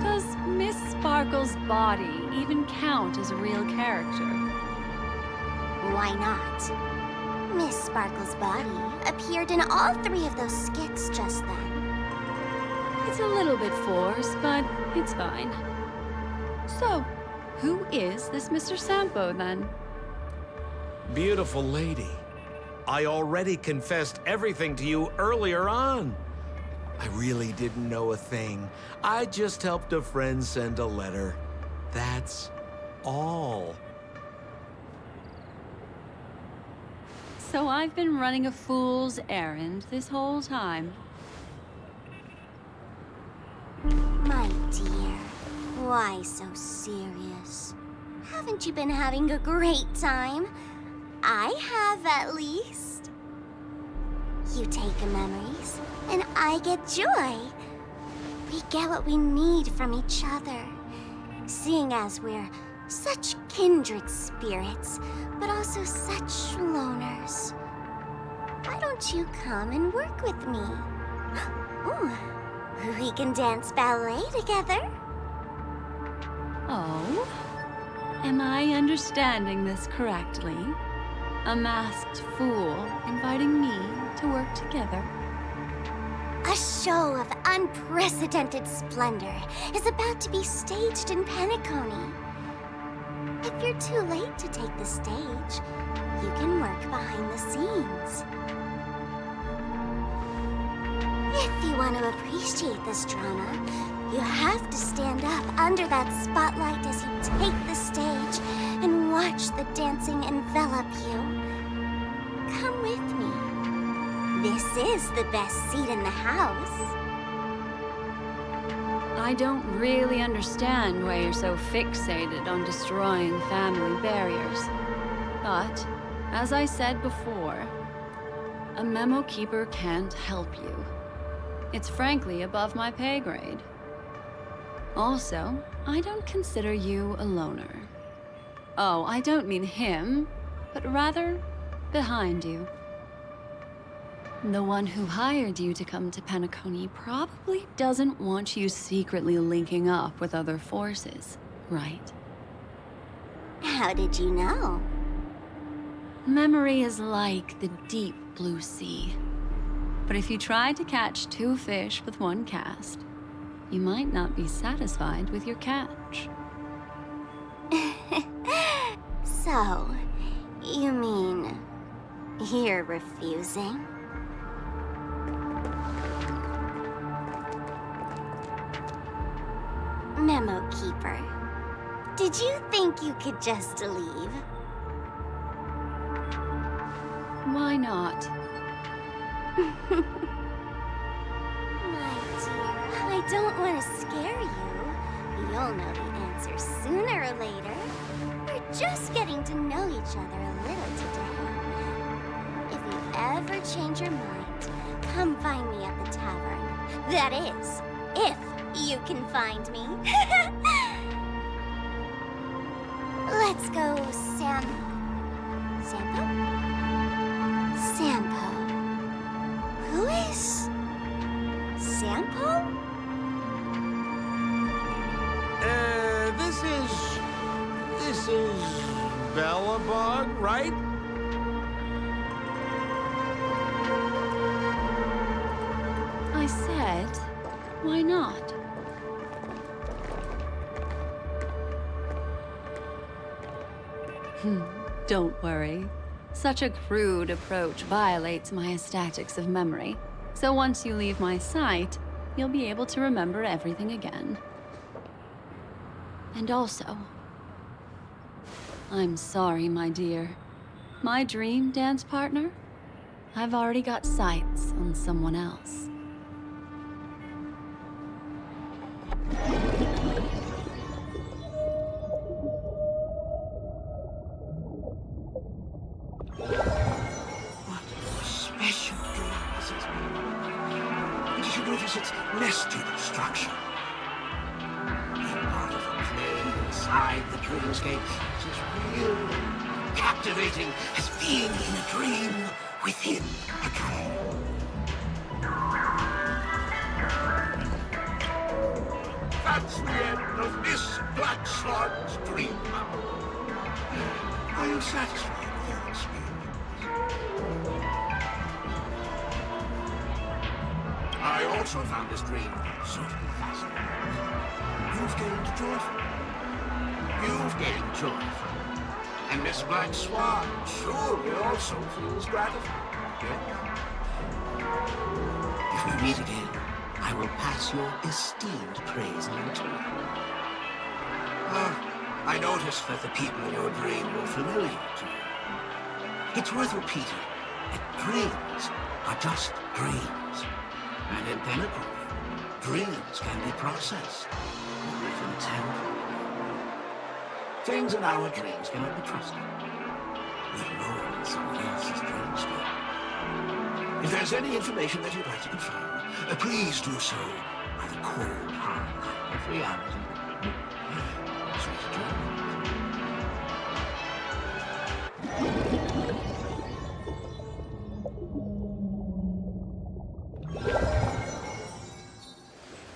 Does Miss Sparkle's body even count as a real character? Why not? Miss Sparkle's body appeared in all three of those skits just then. It's a little bit forced, but it's fine. So, who is this Mr. Sampo, then? Beautiful lady, I already confessed everything to you earlier on. I really didn't know a thing. I just helped a friend send a letter. That's all. So I've been running a fool's errand this whole time. My dear, why so serious? Haven't you been having a great time? I have, at least. You take memories, and I get joy. We get what we need from each other, seeing as we're such kindred spirits, but also such loners. Why don't you come and work with me? Ooh, we can dance ballet together. Oh? Am I understanding this correctly? A masked fool inviting me to work together? A show of unprecedented splendor is about to be staged in Penacony. If you're too late to take the stage, you can work behind the scenes. If you want to appreciate this drama, you have to stand up under that spotlight as you take the stage and watch the dancing envelop you. Come with me. This is the best seat in the house. I don't really understand why you're so fixated on destroying family barriers. But, as I said before, a memo keeper can't help you. It's frankly above my pay grade. Also, I don't consider you a loner. Oh, I don't mean him, but rather behind you. The one who hired you to come to Penacony probably doesn't want you secretly linking up with other forces, right? How did you know? Memory is like the deep blue sea. But if you try to catch two fish with one cast, you might not be satisfied with your catch. So, you mean you're refusing? Memo Keeper, did you think you could just leave? Why not? My dear, I don't want to scare you. You'll know the answer sooner or later. We're just getting to know each other a little today. If you ever change your mind, come find me at the tavern. That is, if you can find me. Let's go, Sampo? Sampo. Who is Sampo? This is Bellabog, right? I said, why not? Don't worry. Such a crude approach violates my statics of memory. So once you leave my sight, you'll be able to remember everything again. And also, I'm sorry, my dear. My dream dance partner? I've already got sights on someone else. What a special dream this is. Did you notice its nested structure? Being part of a play inside the dreamscape is as real, captivating as being in a dream within a dream. That's the end of Miss Black Swan's dream. Are you satisfied with your experience? I also found this dream suitably fascinating. You've gained joy from it. You've gained joy from it. And Miss Black Swan surely also feels gratified. Yes? If we meet again, I will pass your esteemed praise on to you. I noticed that the people in your dream were familiar to you. It's worth repeating that dreams are just dreams. And in Penacony, Dreams can be processed, or even tempered. Things in our dreams cannot be trusted, let alone in someone else's dreamscape. If there's any information that you'd like to confirm, please do so by the cold, hard light of reality. Sweet dreams.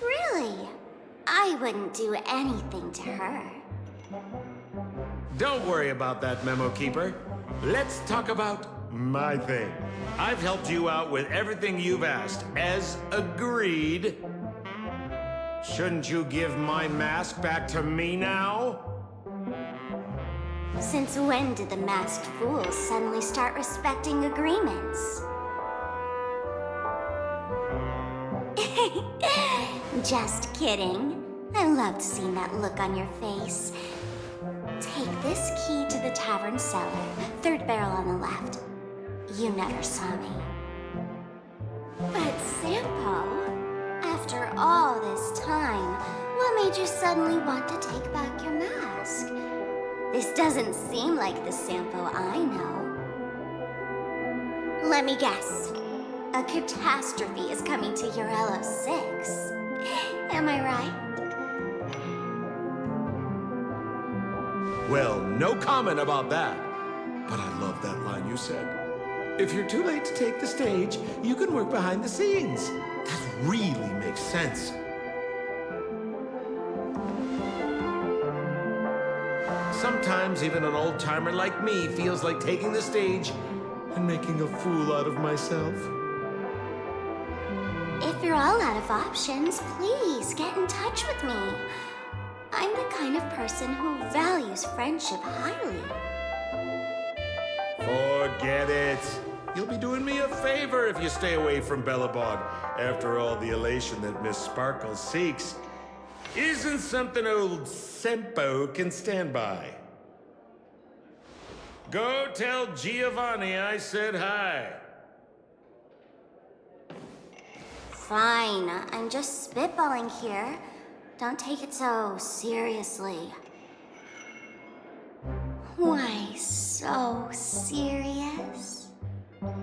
Really? I wouldn't do anything to her. Don't worry about that, Memo Keeper. Let's talk about my thing. I've helped you out with everything you've asked, as agreed. Shouldn't you give my mask back to me now? Since when did the masked fools suddenly start respecting agreements? Just kidding. I loved seeing that look on your face. Take this key to the tavern cellar, third barrel on the left. You never saw me. But Sampo, after all this time, what made you suddenly want to take back your mask? This doesn't seem like the Sampo I know. Let me guess. A catastrophe is coming to Urello 6. Am I right? Well, no comment about that. But I love that line you said. If you're too late to take the stage, you can work behind the scenes. That really makes sense. Sometimes even an old-timer like me feels like taking the stage and making a fool out of myself. If you're all out of options, please get in touch with me. I'm the kind of person who values friendship highly. Forget it. You'll be doing me a favor if you stay away from Bellabog. After all, the elation that Miss Sparkle seeks isn't something old Sempo can stand by. Go tell Giovanni I said hi. Fine, I'm just spitballing here. Don't take it so seriously. Why so serious? Thank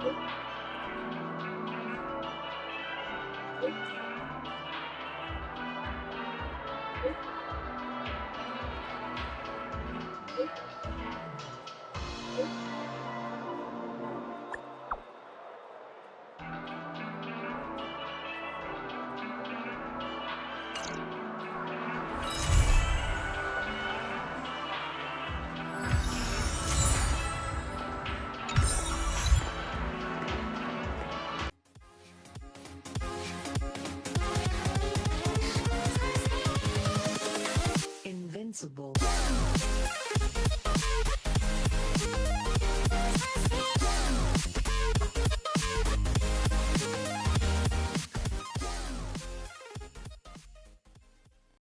you.